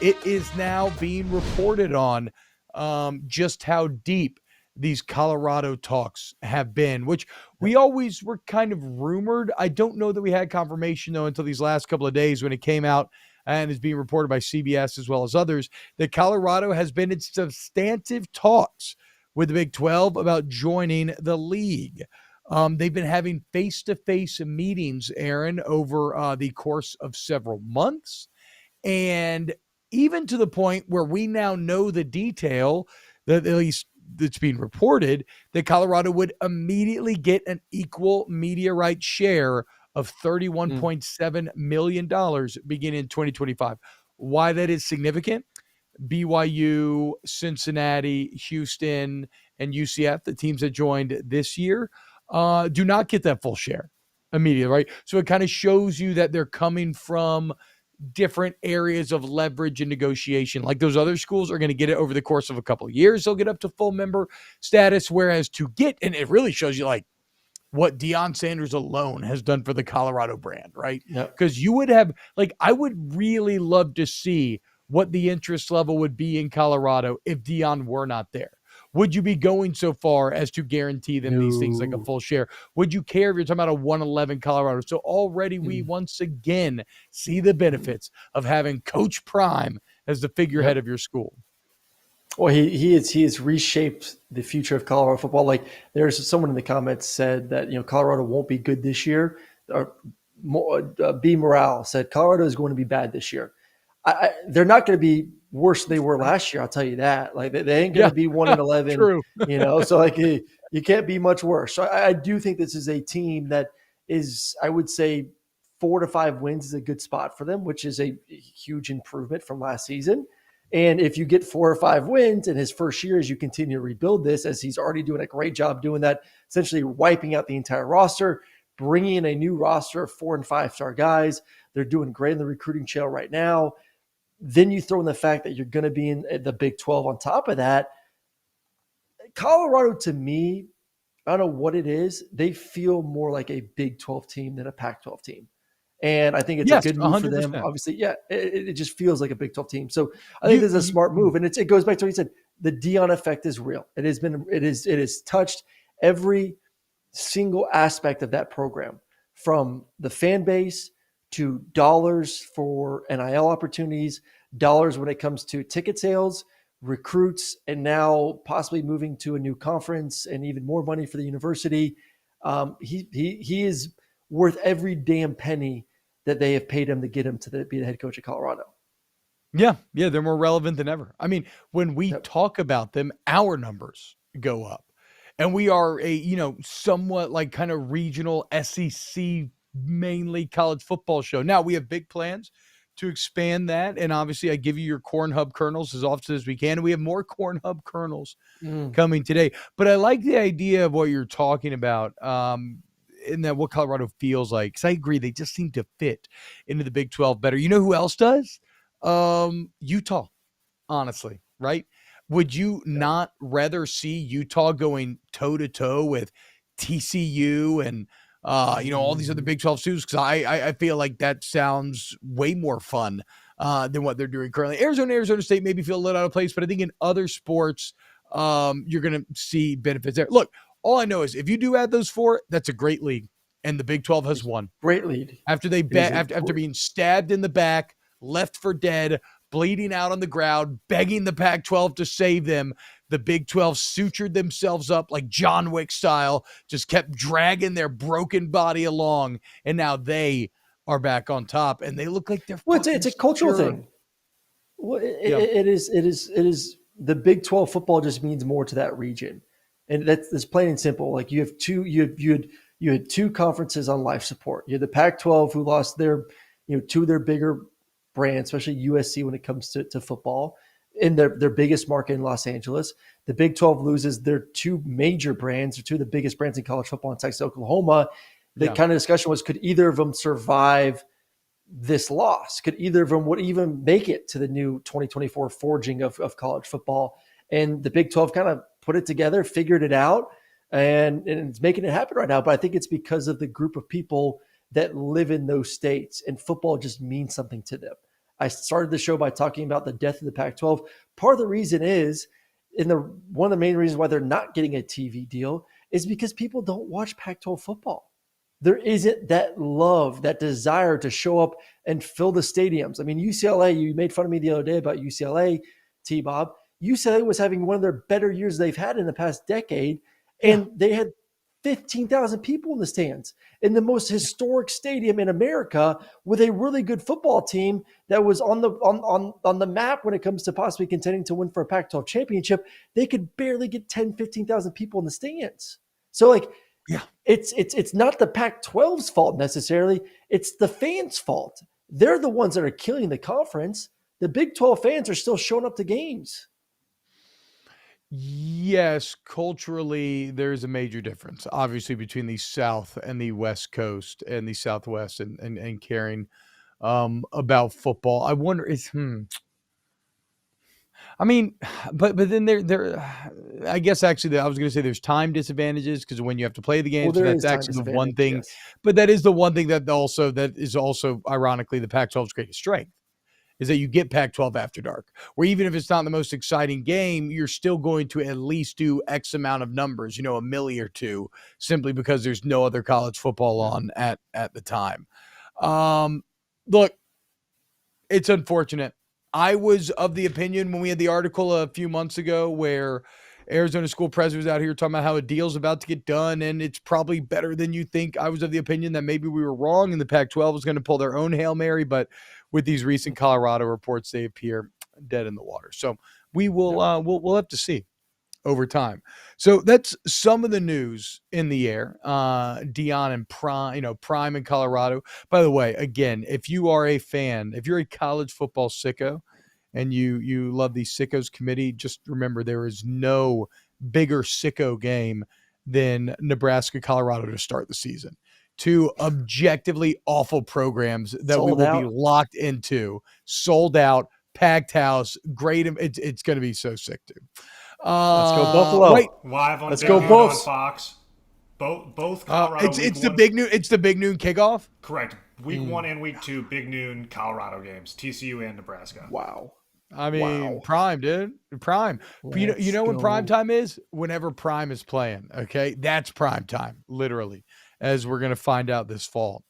it is now being reported on just how deep these Colorado talks have been, which we always were kind of rumored. I don't know that we had confirmation, though, until these last couple of days when it came out and is being reported by CBS as well as others, that Colorado has been in substantive talks with the Big 12 about joining the league. They've been having face-to-face meetings, Aaron, over the course of several months. And even to the point where we now know the detail, that at least that's being reported, that Colorado would immediately get an equal media rights share of $31.7 million beginning in 2025. Why that is significant? BYU, Cincinnati, Houston, and UCF, the teams that joined this year, do not get that full share immediately, right? So it kind of shows you that they're coming from different areas of leverage and negotiation. Like those other schools are going to get it over the course of a couple of years. They'll get up to full member status, whereas to get, and it really shows you like what Deion Sanders alone has done for the Colorado brand, right? Because you would have, like, I would really love to see what the interest level would be in Colorado if Deion were not there. Would you be going so far as to guarantee them these things like a full share? Would you care if you're talking about a 111 Colorado? So already we once again see the benefits of having Coach Prime as the figurehead of your school. Well, he has reshaped the future of Colorado football. Like there's someone in the comments said that, Colorado won't be good this year. B. Morale said Colorado is going to be bad this year. They're not going to be worse than they were last year. I'll tell you that. Like they ain't going to be 1-11. True. So like you can't be much worse. So I do think this is a team that is, I would say, 4 to 5 wins is a good spot for them, which is a huge improvement from last season. And if you get 4 or 5 wins in his first year, as you continue to rebuild this, as he's already doing a great job doing that, essentially wiping out the entire roster, bringing in a new roster of 4 and 5-star guys. They're doing great in the recruiting trail right now. Then you throw in the fact that you're going to be in the Big 12 on top of that. Colorado, to me, I don't know what it is. They feel more like a Big 12 team than a Pac-12 team. And I think it's a good move 100%. For them. Obviously, it just feels like a Big 12 team. So I think this is a smart move. And it goes back to what you said. The Deion effect is real. It has touched every single aspect of that program, from the fan base to dollars for NIL opportunities, dollars when it comes to ticket sales, recruits, and now possibly moving to a new conference and even more money for the university. He is worth every damn penny that they have paid him to get him to be the head coach of Colorado. Yeah, they're more relevant than ever. I mean, when we talk about them, our numbers go up. And we are a, somewhat like kind of regional SEC, mainly college football show. Now, we have big plans to expand that. And obviously, I give you your Corn Hub kernels as often as we can. And we have more Corn Hub kernels coming today. But I like the idea of what you're talking about. In that what Colorado feels like. Because I agree, they just seem to fit into the Big 12 better. You know who else does? Utah, honestly, right? Would you not rather see Utah going toe-to-toe with TCU and, all these other Big 12 schools? Because I feel like that sounds way more fun than what they're doing currently. Arizona State maybe feel a little out of place, but I think in other sports, you're going to see benefits there. Look, all I know is if you do add those 4, that's a great league. And the Big 12 has won. Great lead. After being stabbed in the back, left for dead, bleeding out on the ground, begging the Pac-12 to save them, the Big 12 sutured themselves up like John Wick style, just kept dragging their broken body along, and now they are back on top, and they look like they're it's a cultural thing. Well, it is. The Big 12 football just means more to that region. And that's plain and simple. Like you have you had 2 conferences on life support. You had the Pac-12 who lost their, 2 of their bigger brands, especially USC when it comes to football, in their biggest market in Los Angeles. The Big 12 loses their 2 major brands, or 2 of the biggest brands in college football in Texas, Oklahoma. The kind of discussion was, could either of them survive this loss? Could either of them would even make it to the new 2024 forging of college football? And the Big 12 kind of put it together, figured it out, and it's making it happen right now. But I think it's because of the group of people that live in those states, and football just means something to them. I started the show by talking about the death of the Pac-12. Part of the reason is, one of the main reasons why they're not getting a TV deal is because people don't watch Pac-12 football. There isn't that love, that desire to show up and fill the stadiums. I mean, UCLA, you made fun of me the other day about UCLA, T-Bob. UCLA was having one of their better years they've had in the past decade, and they had 15,000 people in the stands in the most historic stadium in America with a really good football team that was on the map when it comes to possibly contending to win for a Pac-12 championship. They could barely get 10, 15,000 people in the stands. So like, Yeah. It's not the Pac-12's fault necessarily. It's the fans' fault. They're the ones that are killing the conference. The Big 12 fans are still showing up to games. Yes, culturally, there's a major difference, obviously, between the South and the West Coast and the Southwest and caring about football. I wonder I mean, but then I guess actually I was going to say there's time disadvantages because when you have to play the Well, games, so there that's is time actually the one disadvantage, thing. yes. But that is the one thing that is also ironically the Pac-12's greatest strength is that you get Pac-12 after dark, where even if it's not the most exciting game, you're still going to at least do X amount of numbers, a milli or two, simply because there's no other college football on at the time. Look, it's unfortunate. I was of the opinion when we had the article a few months ago where Arizona school president was out here talking about how a deal's about to get done and it's probably better than you think. I was of the opinion that maybe we were wrong and the Pac-12 was going to pull their own Hail Mary, but with these recent Colorado reports, they appear dead in the water. So we will we'll have to see over time. So that's some of the news in the air. Deion and Prime in Colorado. By the way, again, if you are a fan, if you're a college football sicko and you love the Sickos Committee, just remember there is no bigger sicko game than Nebraska, Colorado to start the season. Two objectively awful programs that we will be locked into, sold out, packed house, great. It's going to be so sick, too. Let's go Buffalo. Wait, live on Let's Big go Noon Buffs. on Fox. Both Colorado. It's the big noon. It's the big noon kickoff. Correct. Week 1 and week 2, big noon Colorado games. TCU and Nebraska. Wow. I mean, prime, dude. Prime. You know when prime time is? Whenever prime is playing. Okay, that's prime time, literally, as we're gonna find out this fall.